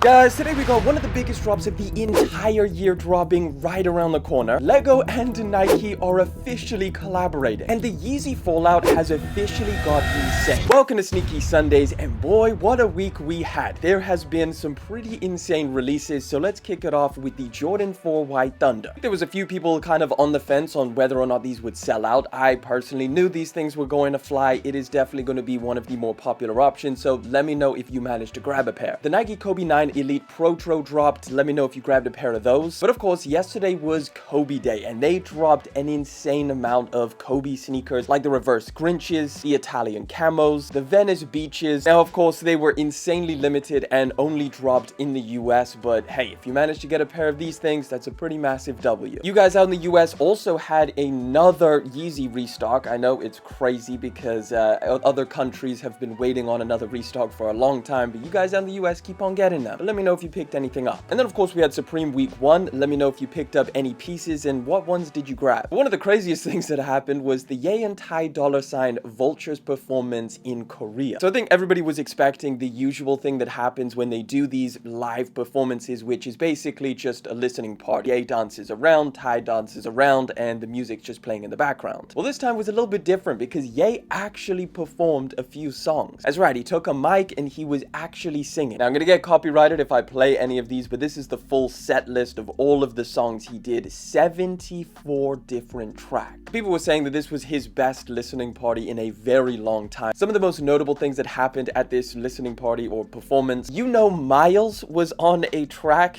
Guys, today we got one of the biggest drops of the entire year dropping right around the corner. Lego and Nike are officially collaborating, and the Yeezy fallout has officially got insane. Welcome to Sneaky Sundays, and boy, what a week we had. There has been some pretty insane releases, so let's kick it off with the Jordan 4 White Thunder. There was a few people kind of on the fence on whether or not these would sell out. I personally knew these things were going to fly. It is definitely going to be one of the more popular options, so let me know if you managed to grab a pair. The Nike Kobe 9 Elite Protro dropped. Let me know if you grabbed a pair of those. But of course, yesterday was Kobe Day, and they dropped an insane amount of Kobe sneakers, like the reverse Grinches, the Italian camos, the Venice beaches. Now, of course, they were insanely limited and only dropped in the US, but hey, if you managed to get a pair of these things, that's a pretty massive W. You guys out in the US also had another Yeezy restock. I know it's crazy because other countries have been waiting on another restock for a long time, but you guys out in the US keep on getting them. But let me know if you picked anything up. And then of course we had Supreme Week 1. Let me know if you picked up any pieces and what ones did you grab. One of the craziest things that happened was the Ye and Tai $ Vultures performance in Korea. So I think everybody was expecting the usual thing that happens when they do these live performances, which is basically just a listening party. Ye dances around, Tai dances around, and the music's just playing in the background. Well, this time was a little bit different because Ye actually performed a few songs. That's right, he took a mic and he was actually singing. Now I'm gonna get copyrighted if I play any of these, but this is the full set list of all of the songs he did. 74 different tracks. People were saying that this was his best listening party in a very long time. Some of the most notable things that happened at this listening party or performance, Miles was on a track.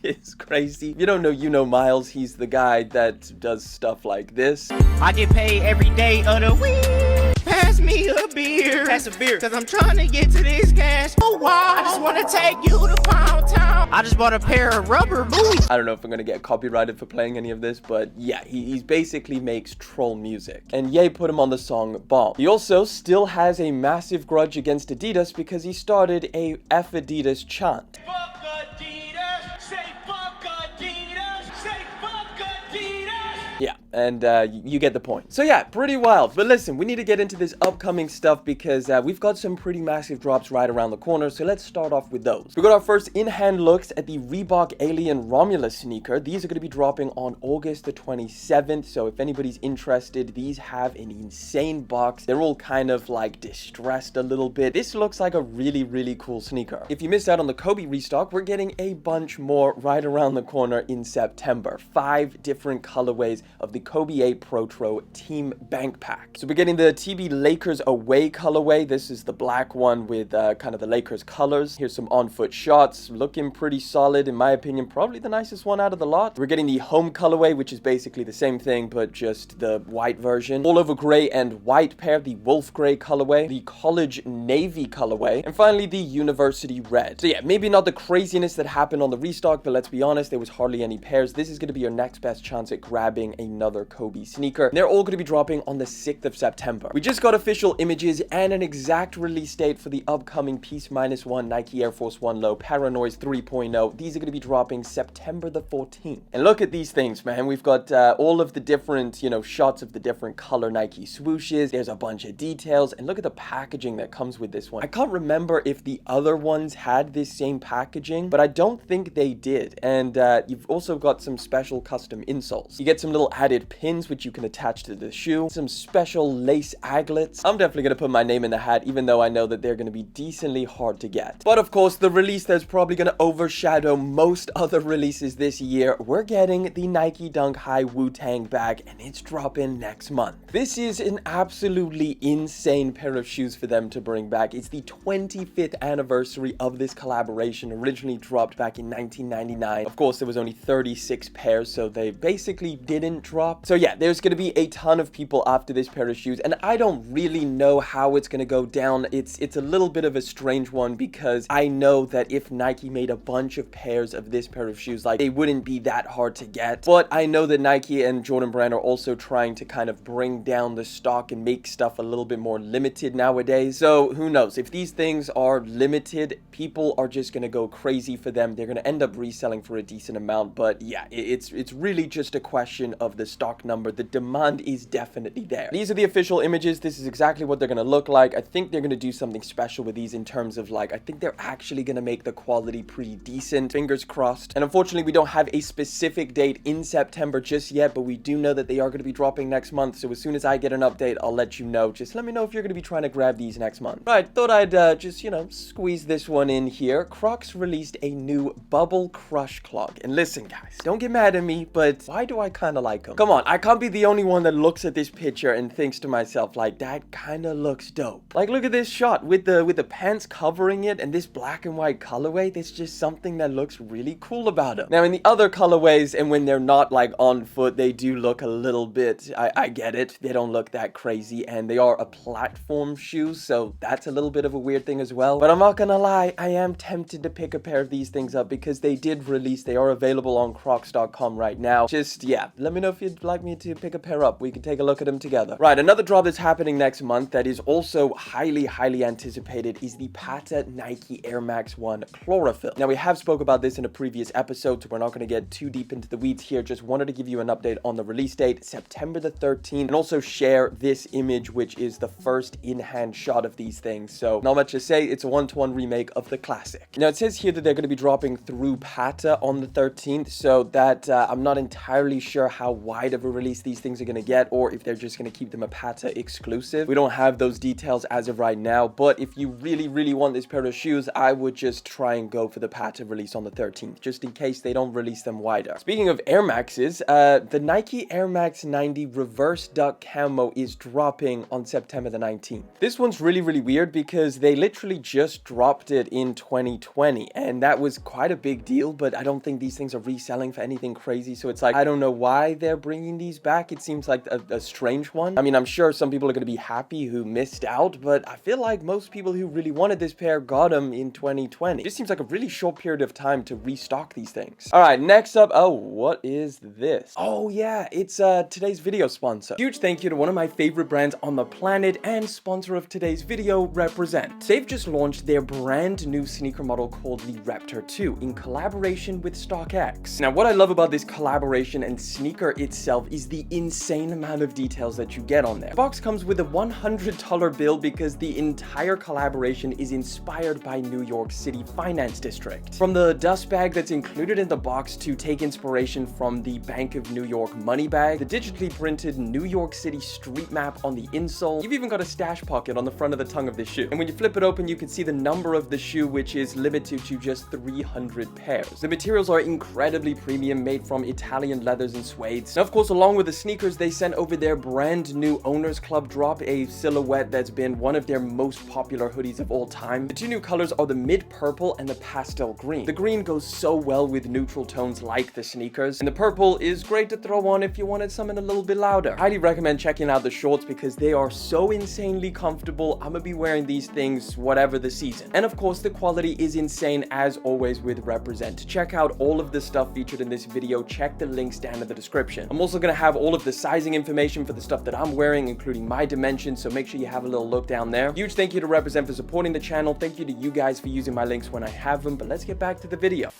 It's crazy. If you don't know Miles, he's the guy that does stuff like this. I get paid every day of the week. Pass me a beer. Pass a beer. Cause I'm trying to get to this cash. Oh wow. I just wanna take you to Pound Town. I just bought a pair of rubber boots. I don't know if I'm gonna get copyrighted for playing any of this, but yeah, he basically makes troll music. And Ye put him on the song Bomb. He also still has a massive grudge against Adidas because he started a F Adidas chant. Yeah, and you get the point. So yeah, pretty wild. But listen, we need to get into this upcoming stuff because we've got some pretty massive drops right around the corner. So let's start off with those. We got our first in-hand looks at the Reebok Alien Romulus sneaker. These are going to be dropping on August the 27th. So if anybody's interested, these have an insane box. They're all kind of like distressed a little bit. This looks like a really, really cool sneaker. If you missed out on the Kobe restock, we're getting a bunch more right around the corner in September. 5 different colorways of the Kobe 8 Protro Team Bank Pack. So we're getting the TB Lakers Away colorway. This is the black one with kind of the Lakers colors. Here's some on-foot shots. Looking pretty solid, in my opinion. Probably the nicest one out of the lot. We're getting the home colorway, which is basically the same thing, but just the white version. All over gray and white pair, the Wolf Gray colorway. The College Navy colorway. And finally, the University Red. So yeah, maybe not the craziness that happened on the restock, but let's be honest, there was hardly any pairs. This is going to be your next best chance at grabbing another Kobe sneaker. They're all going to be dropping on the 6th of September. We just got official images and an exact release date for the upcoming PEACEMINUSONE Nike Air Force 1 Low Paranoise 3.0. These are going to be dropping September the 14th. And look at these things, man. We've got all of the different, shots of the different color Nike swooshes. There's a bunch of details, and look at the packaging that comes with this one. I can't remember if the other ones had this same packaging, but I don't think they did. And you've also got some special custom insoles. You get some little added pins which you can attach to the shoe, some special lace aglets. I'm definitely going to put my name in the hat, even though I know that they're going to be decently hard to get. But of course, the release that's probably going to overshadow most other releases this year, we're getting the Nike Dunk High Wu-Tang bag, and it's dropping next month. This is an absolutely insane pair of shoes for them to bring back. It's the 25th anniversary of this collaboration, originally dropped back in 1999. Of course, there was only 36 pairs, so they basically didn't drop. So yeah, there's going to be a ton of people after this pair of shoes, and I don't really know how it's going to go down. It's a little bit of a strange one because I know that if Nike made a bunch of pairs of this pair of shoes, like, they wouldn't be that hard to get. But I know that Nike and Jordan Brand are also trying to kind of bring down the stock and make stuff a little bit more limited nowadays. So who knows? If these things are limited, people are just going to go crazy for them. They're going to end up reselling for a decent amount. But yeah, it's really just a question of the stock stock number. The demand is definitely there. These are the official images. This is exactly what they're going to look like. I think they're going to do something special with these in terms of like, I think they're actually going to make the quality pretty decent. Fingers crossed. And unfortunately, we don't have a specific date in September just yet, but we do know that they are going to be dropping next month. So as soon as I get an update, I'll let you know. Just let me know if you're going to be trying to grab these next month. Right, thought I'd just, you know, squeeze this one in here. Crocs released a new Bubble Crush clog. And listen, guys, don't get mad at me, but why do I kind of like them? Come on, I can't be the only one that looks at this picture and thinks to myself, like, that kind of looks dope. Like, look at this shot with the pants covering it and this black and white colorway. There's just something that looks really cool about them. Now, in the other colorways, and when they're not like on foot, they do look a little bit, I get it. They don't look that crazy, and they are a platform shoe, so that's a little bit of a weird thing as well. But I'm not gonna lie, I am tempted to pick a pair of these things up because they did release. They are available on crocs.com right now. Just, yeah, let me know if you'd like me to pick a pair up. We can take a look at them together. Right, another drop that's happening next month that is also highly anticipated is the Patta Nike Air Max 1 Chlorophyll. Now, we have spoke about this in a previous episode, so we're not going to get too deep into the weeds here. Just wanted to give you an update on the release date, September the 13th, and also share this image, which is the first in-hand shot of these things. So not much to say. It's a one-to-one remake of the classic. Now, it says here that they're going to be dropping through Patta on the 13th, so that I'm not entirely sure how wide of a release these things are going to get, or if they're just going to keep them a Patta exclusive. We don't have those details as of right now, but if you really want this pair of shoes, I would just try and go for the Patta release on the 13th, just in case they don't release them wider. Speaking of Air Maxes, the Nike Air Max 90 Reverse Duck Camo is dropping on September the 19th. This one's really weird because they literally just dropped it in 2020, and that was quite a big deal, but I don't think these things are reselling for anything crazy, so it's like, I don't know why they're bringing these back. It seems like a strange one. I mean, I'm sure some people are going to be happy who missed out, but I feel like most people who really wanted this pair got them in 2020. It just seems like a really short period of time to restock these things. All right, next up, oh, what is this? Oh yeah, it's today's video sponsor. Huge thank you to one of my favorite brands on the planet and sponsor of today's video, Represent. They've just launched their brand new sneaker model called the Raptor 2 in collaboration with StockX. Now, what I love about this collaboration and sneaker itself is the insane amount of details that you get on there. The box comes with a $100 bill because the entire collaboration is inspired by New York City Finance District. From the dust bag that's included in the box to take inspiration from the Bank of New York money bag, the digitally printed New York City street map on the insole, you've even got a stash pocket on the front of the tongue of the shoe. And when you flip it open, you can see the number of the shoe, which is limited to just 300 pairs. The materials are incredibly premium, made from Italian leathers and suedes. Now, of course, along with the sneakers, they sent over their brand new Owners Club drop, a silhouette that's been one of their most popular hoodies of all time. The two new colors are the mid purple and the pastel green. The green goes so well with neutral tones like the sneakers, and the purple is great to throw on if you wanted something a little bit louder. Highly recommend checking out the shorts because they are so insanely comfortable. I'm gonna be wearing these things whatever the season. And of course, the quality is insane as always with Represent. Check out all of the stuff featured in this video. Check the links down in the description. I'm also gonna have all of the sizing information for the stuff that I'm wearing, including my dimensions, so make sure you have a little look down there. Huge thank you to Represent for supporting the channel. Thank you to you guys for using my links when I have them, but let's get back to the video.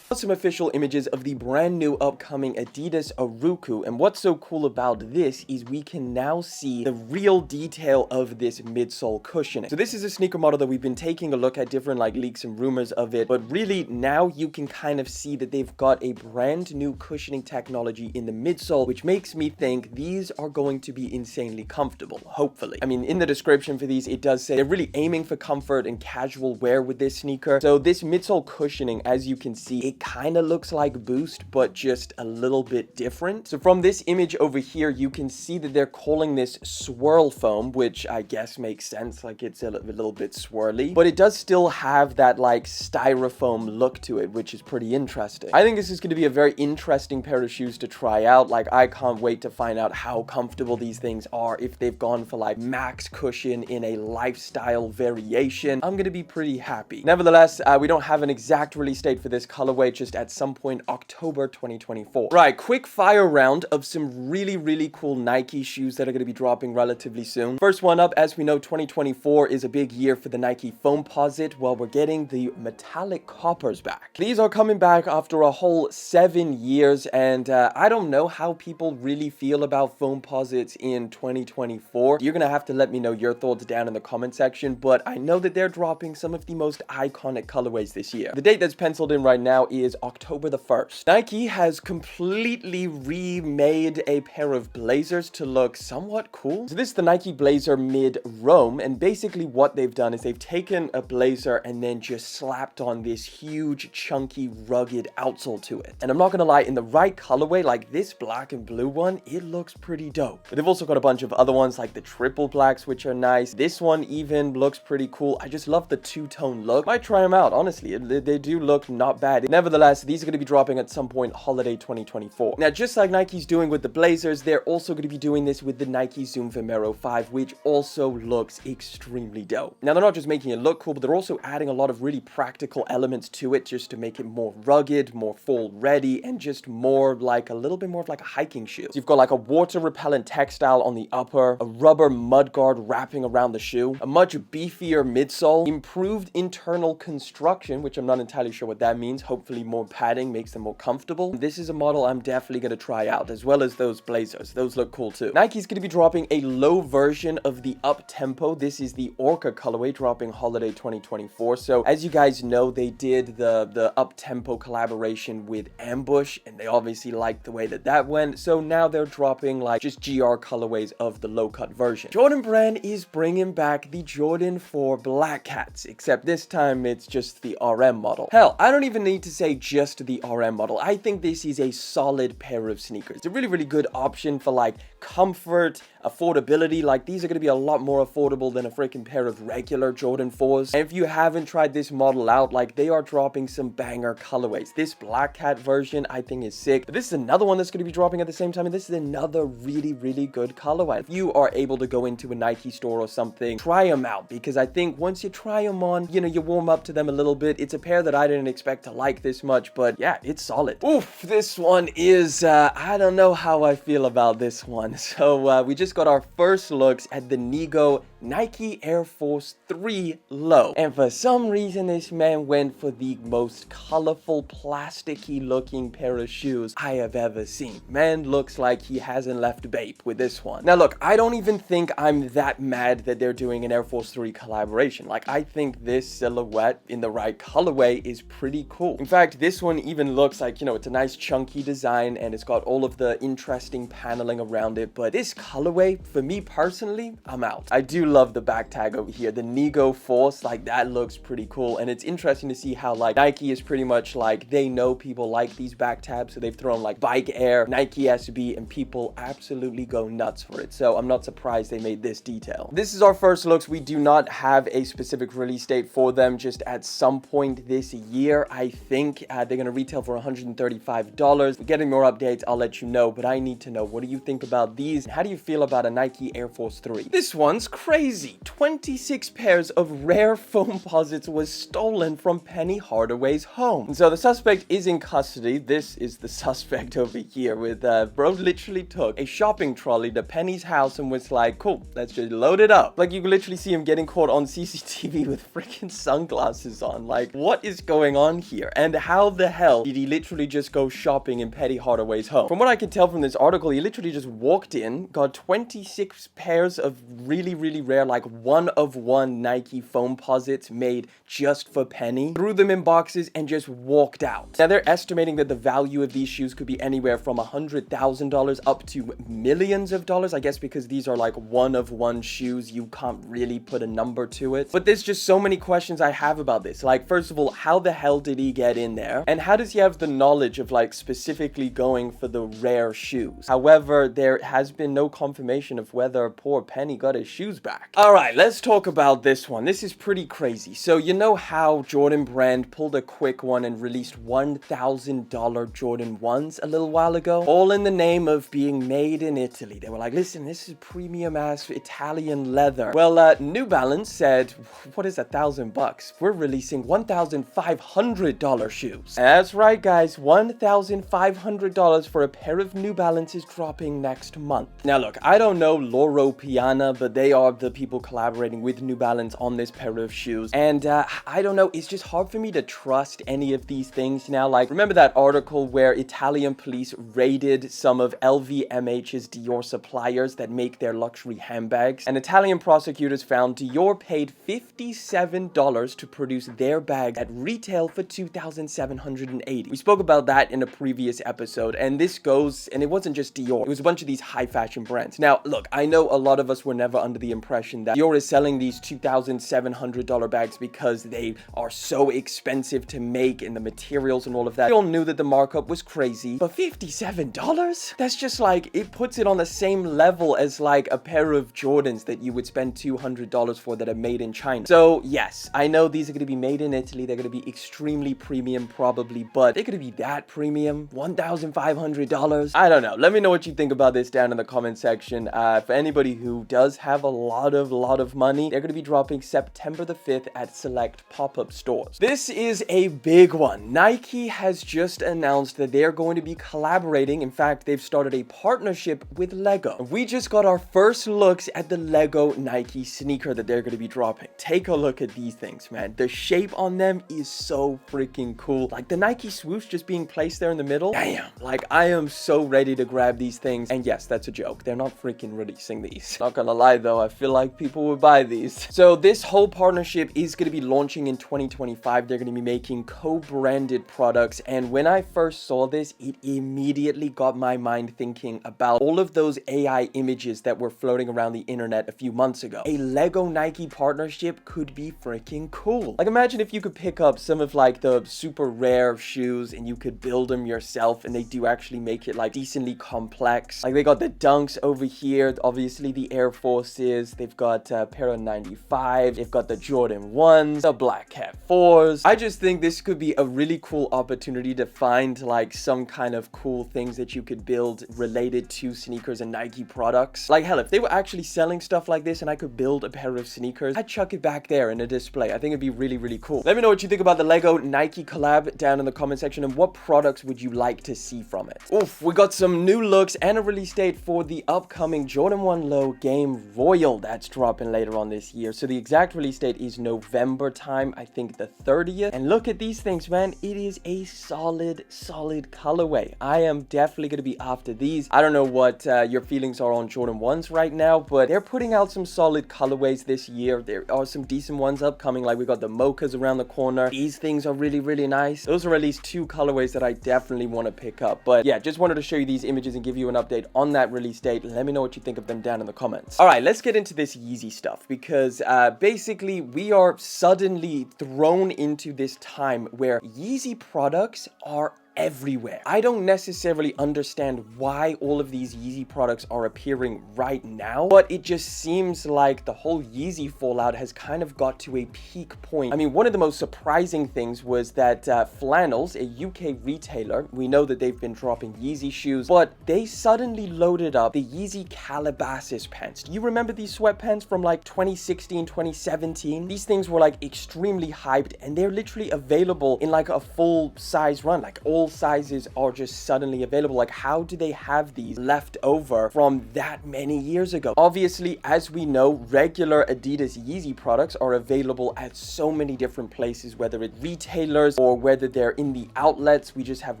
Some official images of the brand new upcoming Adidas Aruku, and what's so cool about this is we can now see the real detail of this midsole cushioning. So this is a sneaker model that we've been taking a look at different like leaks and rumors of it, but really now you can kind of see that they've got a brand new cushioning technology in the midsole, which makes me think these are going to be insanely comfortable, hopefully. I mean, in the description for these, it does say they're really aiming for comfort and casual wear with this sneaker. So this midsole cushioning, as you can see, it kind of looks like Boost, but just a little bit different. So from this image over here, you can see that they're calling this swirl foam, which I guess makes sense, like it's a little bit swirly, but it does still have that like styrofoam look to it, which is pretty interesting. I think this is going to be a very interesting pair of shoes to try out. Like, I can't wait to find out how comfortable these things are, if they've gone for like max cushion in a lifestyle variation. I'm going to be pretty happy. Nevertheless, we don't have an exact release date for this colorway, colorway just at some point October 2024. Right, quick fire round of some really cool Nike shoes that are going to be dropping relatively soon. First one up, as we know, 2024 is a big year for the Nike Foamposite. Well, we're getting the metallic coppers back. These are coming back after a whole 7 years, and I don't know how people really feel about Foamposites in 2024. You're gonna have to let me know your thoughts down in the comment section, but I know that they're dropping some of the most iconic colorways this year. The date that's penciled in right now is October the 1st. Nike has completely remade a pair of blazers to look somewhat cool. So this is the Nike Blazer Mid Rome, and basically what they've done is they've taken a blazer and then just slapped on this huge, chunky, rugged outsole to it. And I'm not gonna lie, in the right colorway, like this black and blue one, it looks pretty dope. But they've also got a bunch of other ones like the triple blacks, which are nice. This one even looks pretty cool. I just love the two-tone look. Might try them out, honestly. They do look not bad. Nevertheless, these are going to be dropping at some point holiday 2024. Now, just like Nike's doing with the Blazers, they're also going to be doing this with the Nike Zoom Vomero 5, which also looks extremely dope. Now, they're not just making it look cool, but they're also adding a lot of really practical elements to it just to make it more rugged, more fall ready, and just more like a little bit more of like a hiking shoe. So you've got like a water repellent textile on the upper, a rubber mudguard wrapping around the shoe, a much beefier midsole, improved internal construction, which I'm not entirely sure what that means. Hopefully more padding makes them more comfortable. This is a model I'm definitely going to try out, as well as those Blazers. Those look cool too. Nike's going to be dropping a low version of the up-tempo. This is the Orca colorway, dropping holiday 2024. So as you guys know, they did the up-tempo collaboration with Ambush, and they obviously liked the way that went. So now they're dropping like just GR colorways of the low-cut version. Jordan Brand is bringing back the Jordan 4 Black Cats, except this time it's just the RM model. Hell, I don't even need to say just the RM model. I think this is a solid pair of sneakers. It's a really good option for like comfort, affordability. Like these are going to be a lot more affordable than a freaking pair of regular Jordan 4s. And if you haven't tried this model out, like they are dropping some banger colorways. This Black Cat version I think is sick. But this is another one that's going to be dropping at the same time, and this is another really good colorway. If you are able to go into a Nike store or something, try them out, because I think once you try them on, you know, you warm up to them a little bit. It's a pair that I didn't expect to like this much, but yeah, it's solid. Oof, this one is I don't know how I feel about this one. So we just got our first looks at the Nigo Nike Air Force 3 Low, and for some reason this man went for the most colorful, plasticky looking pair of shoes I have ever seen. Man looks like he hasn't left Bape with this one. Now look, I don't even think I'm that mad that they're doing an Air Force 3 collaboration. Like I think this silhouette in the right colorway is pretty cool. In fact, this one even looks like, you know, it's a nice chunky design and it's got all of the interesting paneling around it, but this colorway, for me personally, I'm out. I do love the back tag over here, the Nigo Force, like that looks pretty cool, and it's interesting to see how like Nike is pretty much like, they know people like these back tabs, so they've thrown like Bike Air, Nike SB, and people absolutely go nuts for it. So I'm not surprised they made this detail. This is our first looks. We do not have a specific release date for them, just at some point this year. I think they're going to retail for $135. We're getting more updates, I'll let you know, but I need to know, what do you think about these? How do you feel about a Nike Air Force 3? This one's crazy. 26 pairs of rare Foamposites was stolen from Penny Hardaway's home. And so the suspect is in custody. This is the suspect over here with, bro literally took a shopping trolley to Penny's house and was like, cool, let's just load it up. Like you can literally see him getting caught on CCTV with freaking sunglasses on. Like, what is going on here? And how the hell did he literally just go shopping in Penny Hardaway's home? From what I can tell from this article, he literally just walked in, got 26 pairs of really rare, like one-of-one Nike Foamposites made just for Penny, threw them in boxes, and just walked out. Now, they're estimating that the value of these shoes could be anywhere from $100,000 up to millions of dollars. I guess because these are like one-of-one shoes, you can't really put a number to it. But there's just so many questions I have about this. Like, first of all, how the hell did he get in there? And how does he have the knowledge of like specifically going for the rare shoes? However, there has been no confirmation of whether poor Penny got his shoes back. back. All right, let's talk about this one. This is pretty crazy. So you know how Jordan Brand pulled a quick one and released $1,000 Jordan 1s a little while ago? All in the name of being made in Italy. They were like, listen, this is premium ass Italian leather. Well, New Balance said, what is $1,000? We're releasing $1,500 shoes. That's right, guys. $1,500 for a pair of New Balances dropping next month. Now look, I don't know Loro Piana, but they are the people collaborating with New Balance on this pair of shoes. And I don't know, it's just hard for me to trust any of these things now. Like, remember that article where Italian police raided some of LVMH's Dior suppliers that make their luxury handbags? And Italian prosecutors found Dior paid $57 to produce their bags at retail for $2,780. We spoke about that in a previous episode, and this goes, and it wasn't just Dior, it was a bunch of these high fashion brands. Now, look, I know a lot of us were never under the impression that Dior is selling these $2,700 bags because they are so expensive to make and the materials and all of that. We all knew that the markup was crazy, but $57? That's just like, it puts it on the same level as like a pair of Jordans that you would spend $200 for that are made in China. So yes, I know these are going to be made in Italy. They're going to be extremely premium probably, but they're going to be that premium? $1,500? I don't know. Let me know what you think about this down in the comment section. For anybody who does have a lot of money, they're going to be dropping September the 5th at select pop-up stores. This is a big one. Nike has just announced that they're going to be collaborating. In fact, they've started a partnership with Lego. We just got our first looks at the Lego Nike sneaker that they're going to be dropping. Take a look at these things, man. The shape on them is so freaking cool. Like the Nike swoosh just being placed there in the middle. Damn. Like I am so ready to grab these things. And yes, that's a joke. They're not freaking releasing these. Not gonna lie though, I feel like people would buy these. So this whole partnership is going to be launching in 2025. They're going to be making co-branded products. And when I first saw this, it immediately got my mind thinking about all of those AI images that were floating around the internet a few months ago. A Lego Nike partnership could be freaking cool. Like imagine if you could pick up some of like the super rare shoes and you could build them yourself, and they do actually make it like decently complex. Like they got the Dunks over here, obviously the Air Forces, they've got Para 95, they've got the Jordan 1s, the Black Cat 4s. I just think this could be a really cool opportunity to find like some kind of cool things that you could build related to sneakers and Nike products. Like hell, if they were actually selling stuff like this and I could build a pair of sneakers, I'd chuck it back there in a display. I think it'd be really cool. Let me know what you think about the Lego Nike collab down in the comment section, and what products would you like to see from it. Oof, we got some new looks and a release date for the upcoming Jordan 1 Low Game Royal that's dropping later on this year. So the exact release date is November time, I think the 30th. And look at these things, man. It is a solid colorway. I am definitely going to be after these. I don't know what your feelings are on Jordan 1s right now, but they're putting out some solid colorways this year. There are some decent ones upcoming, like we got the mochas around the corner. These things are really nice. Those are at least two colorways that I definitely want to pick up. But yeah, just wanted to show you these images and give you an update on that release date. Let me know what you think of them down in the comments. All right, let's get into this Yeezy stuff, because basically we are suddenly thrown into this time where Yeezy products are everywhere. I don't necessarily understand why all of these Yeezy products are appearing right now, but it just seems like the whole Yeezy fallout has kind of got to a peak point. I mean, one of the most surprising things was that Flannels, a UK retailer, we know that they've been dropping Yeezy shoes, but they suddenly loaded up the Yeezy Calabasas pants. Do you remember these sweatpants from like 2016, 2017? These things were like extremely hyped, and they're literally available in like a full size run. Like all sizes are just suddenly available. Like how do they have these left over from that many years ago? Obviously, as we know, regular Adidas Yeezy products are available at so many different places, whether it's retailers or whether they're in the outlets. We just have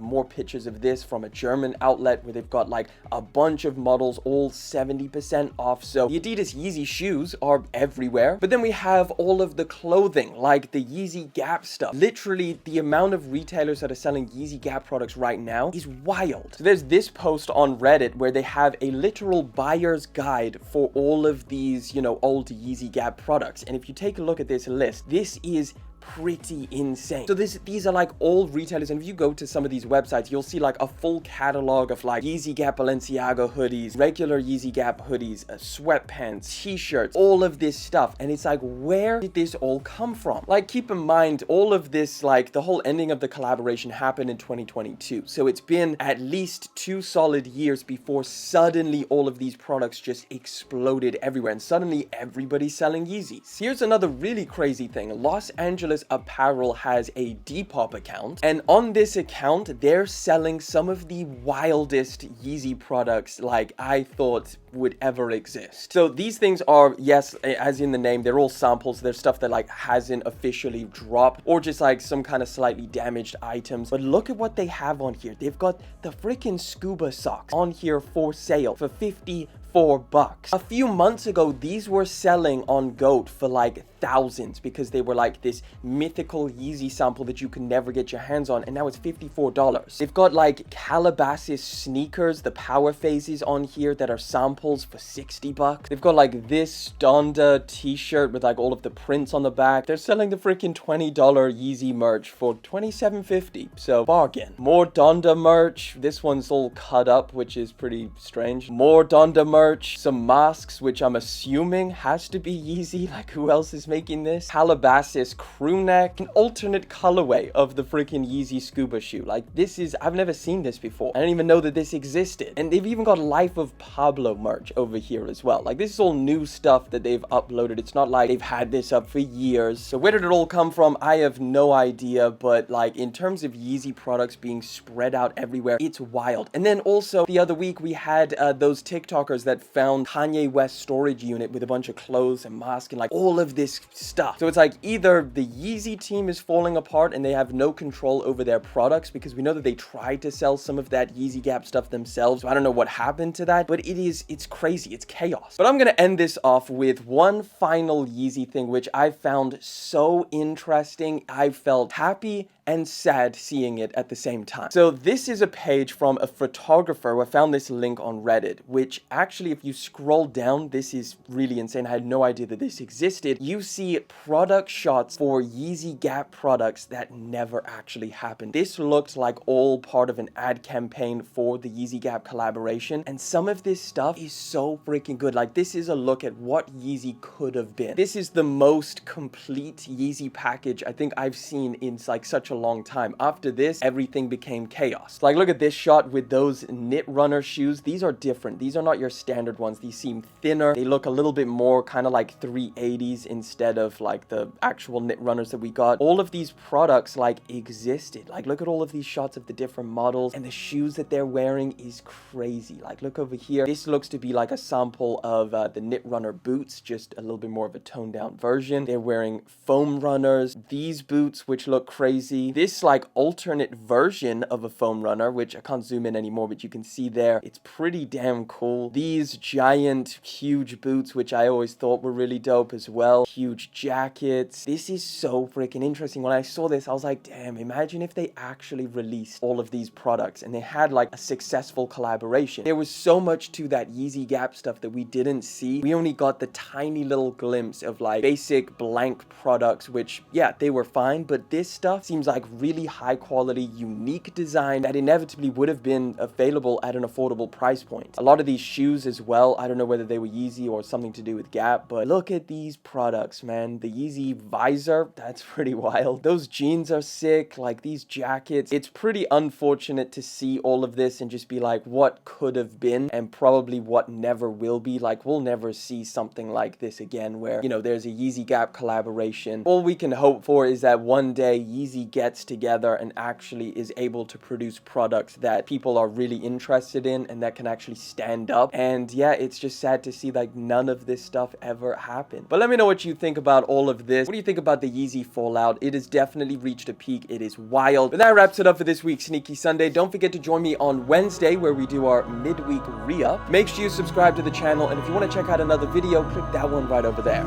more pictures of this from a German outlet where they've got like a bunch of models all 70% off. So the Adidas Yeezy shoes are everywhere, but then we have all of the clothing, like the Yeezy Gap stuff. Literally the amount of retailers that are selling Yeezy Gap products right now is wild. So there's this post on Reddit where they have a literal buyer's guide for all of these, you know, old Yeezy Gap products. And if you take a look at this list, this is pretty insane. So these are like all retailers, and if you go to some of these websites, you'll see like a full catalog of like Yeezy Gap Balenciaga hoodies, regular Yeezy Gap hoodies, sweatpants, t-shirts, all of this stuff. And it's like, where did this all come from? Like, keep in mind, all of this, like the whole ending of the collaboration happened in 2022. So it's been at least 2 solid years before suddenly all of these products just exploded everywhere, and suddenly everybody's selling Yeezys. Here's another really crazy thing. Los Angeles Apparel has a Depop account, and on this account they're selling some of the wildest Yeezy products like I thought would ever exist. So these things are, yes, as in the name, they're all samples. They're stuff that like hasn't officially dropped, or just like some kind of slightly damaged items. But look at what they have on here. They've got the freaking scuba socks on here for sale for $54. A few months ago, these were selling on GOAT for like thousands because they were like this mythical Yeezy sample that you can never get your hands on, and now it's $54. They've got like Calabasas sneakers, the power phases on here that are samples for $60. They've got like this Donda t-shirt with like all of the prints on the back. They're selling the freaking $20 Yeezy merch for $27.50, so bargain. More Donda merch. This one's all cut up, which is pretty strange. More Donda merch, some masks, which I'm assuming has to be Yeezy. Like, who else is making this? Calabasas crew neck, an alternate colorway of the freaking Yeezy scuba shoe. Like, this is, I've never seen this before. I didn't even know that this existed. And they've even got Life of Pablo merch over here as well. Like, this is all new stuff that they've uploaded. It's not like they've had this up for years. So where did it all come from? I have no idea, but like in terms of Yeezy products being spread out everywhere, it's wild. And then also the other week we had those TikTokers that found Kanye West's storage unit with a bunch of clothes and masks and like all of this stuff. So it's like either the Yeezy team is falling apart and they have no control over their products, because we know that they tried to sell some of that Yeezy Gap stuff themselves. So I don't know what happened to that, but it's crazy. It's chaos. But I'm gonna end this off with one final Yeezy thing, which I found so interesting. I felt happy and sad seeing it at the same time. So this is a page from a photographer. I found this link on Reddit, which actually, if you scroll down, this is really insane. I had no idea that this existed. You see product shots for Yeezy Gap products that never actually happened. This looked like all part of an ad campaign for the Yeezy Gap collaboration, and some of this stuff is so freaking good. Like, this is a look at what Yeezy could have been. This is the most complete Yeezy package I think I've seen in like such a long time. After this, everything became chaos. Like, look at this shot with those knit runner shoes. These are different. These are not your standard ones. These seem thinner. They look a little bit more kind of like 380s instead of like the actual knit runners that we got. All of these products like existed. Like, look at all of these shots of the different models, and the shoes that they're wearing is crazy. Like, look over here. This looks to be like a sample of the knit runner boots, just a little bit more of a toned down version. They're wearing foam runners. These boots, which look crazy. This like alternate version of a foam runner, which I can't zoom in anymore, but you can see there. It's pretty damn cool. These giant, huge boots, which I always thought were really dope as well. Huge jackets. This is so freaking interesting. When I saw this, I was like, damn, imagine if they actually released all of these products and they had like a successful collaboration. There was so much to that Yeezy Gap stuff that we didn't see. We only got the tiny little glimpse of like basic blank products, which, yeah, they were fine, but this stuff seems like really high quality, unique design that inevitably would have been available at an affordable price point. A lot of these shoes as well, I don't know whether they were Yeezy or something to do with Gap, but look at these products, man. The Yeezy visor, that's pretty wild. Those jeans are sick, like these jackets. It's pretty unfortunate to see all of this and just be like, what could have been, and probably what never will be. Like, we'll never see something like this again where, you know, there's a Yeezy Gap collaboration. All we can hope for is that one day Yeezy gets together and actually is able to produce products that people are really interested in and that can actually stand up. And yeah, it's just sad to see like none of this stuff ever happened. But let me know what you think about all of this. What do you think about the Yeezy fallout? It has definitely reached a peak. It is wild. But that wraps it up for this week's Sneaky Sunday. Don't forget to join me on Wednesday where we do our midweek re-up. Make sure you subscribe to the channel, and if you want to check out another video, click that one right over there.